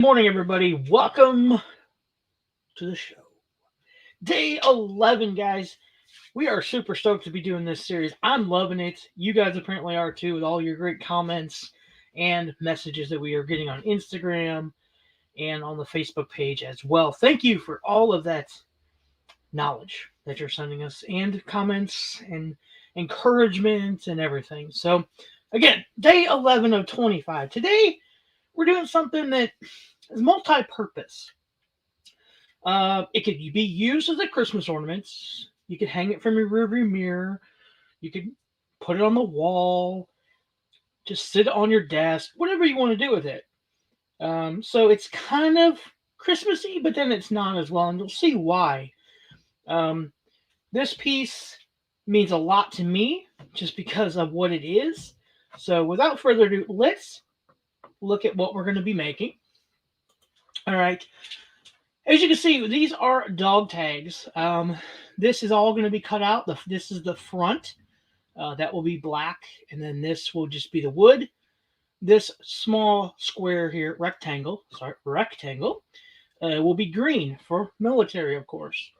Morning, everybody. Welcome to the show. Day 11, guys. We are super stoked to be doing this series. I'm loving it. You guys apparently are too, with all your great comments and messages that we are getting on Instagram and on the Facebook page as well. Thank you for all of that knowledge that you're sending us, and comments and encouragement and everything. So, again, day 11 of 25. Today, we're doing something that is multi purpose. It could be used as a Christmas ornament. You could hang it from your rearview mirror. You could put it on the wall. Just sit on your desk. Whatever you want to do with it. So it's kind of Christmassy, but then it's not as well, and you'll see why. Um, this piece means a lot to me just because of what it is. So without further ado, let's look at what we're going to be making. All right. As you can see, these are dog tags. This is all going to be cut out. This is the front. That will be black. And then this will just be the wood. This small square here, rectangle, will be green for military, of course.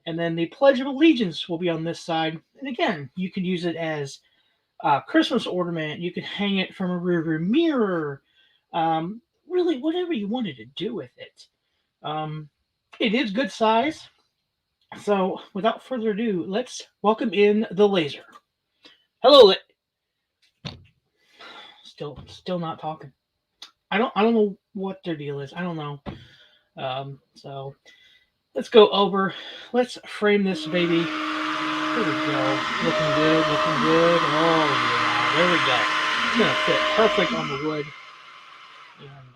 And then the Pledge of Allegiance will be on this side. And again, you can use it as a Christmas ornament. You can hang it from a rearview mirror. Really, whatever you wanted to do with it. It is good size. So, without further ado, let's welcome in the laser. Hello, still not talking. I don't know what their deal is. I don't know. So let's go over. Let's frame this baby. There we go. Looking good. Looking good. Oh yeah. There we go. It's gonna fit perfect on the wood. And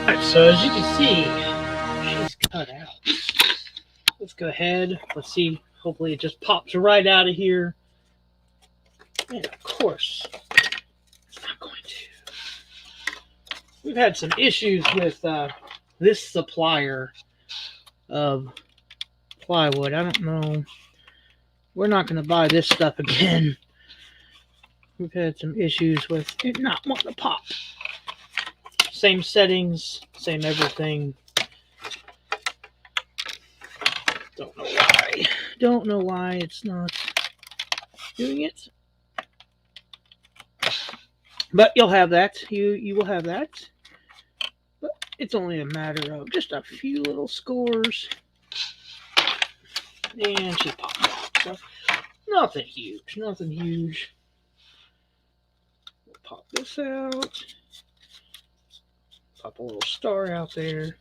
Alright, so as you can see, she's cut out. Let's go ahead. Let's see. Hopefully it just pops right out of here. And of course, it's not going to. We've had some issues with this supplier of plywood. I don't know. We're not going to buy this stuff again. We've had some issues with it not wanting to pop. Same settings, same everything. Don't know why. Don't know why it's not doing it. But you'll have that. You will have that. But it's only a matter of just a few little scores. And she popped out. So nothing huge. Nothing huge. We'll pop this out. Pop a little star out there.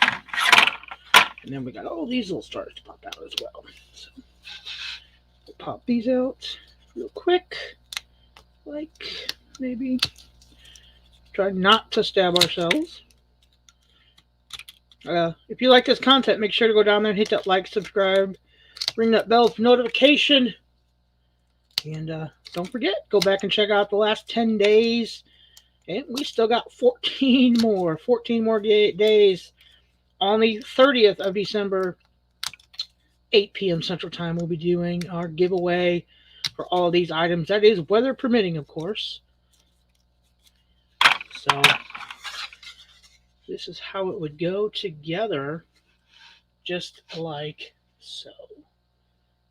And then we got all these little stars to pop out as well. So we'll pop these out real quick. Like maybe try not to stab ourselves. If you like this content, make sure to go down there and hit that like, subscribe, ring that bell for notification. And don't forget, go back and check out the last 10 days. And we still got 14 more days. On the 30th of December, 8 p.m. Central Time, we'll be doing our giveaway for all of these items. That is weather permitting, of course. So this is how it would go together, just like so.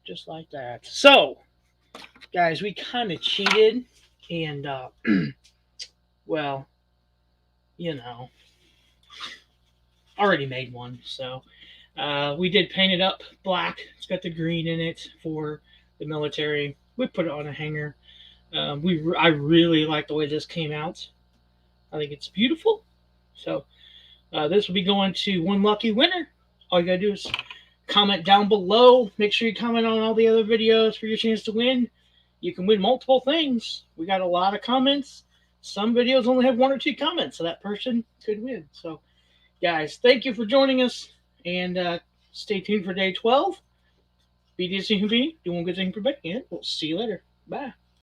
Just like that. So, guys, we kind of cheated, and, well, you know, already made one. So we did paint it up black. It's got the green in it for the military. We put it on a hanger. I really like the way this came out. I think it's beautiful. So this will be going to one lucky winner. All you gotta do is comment down below. Make sure you comment on all the other videos for your chance to win. You can win multiple things. We got a lot of comments. Some videos only have 1 or 2 comments, so that person could win. So, guys, thank you for joining us, and stay tuned for day 12. Be decent, be, do one good thing for Becky, and we'll see you later. Bye.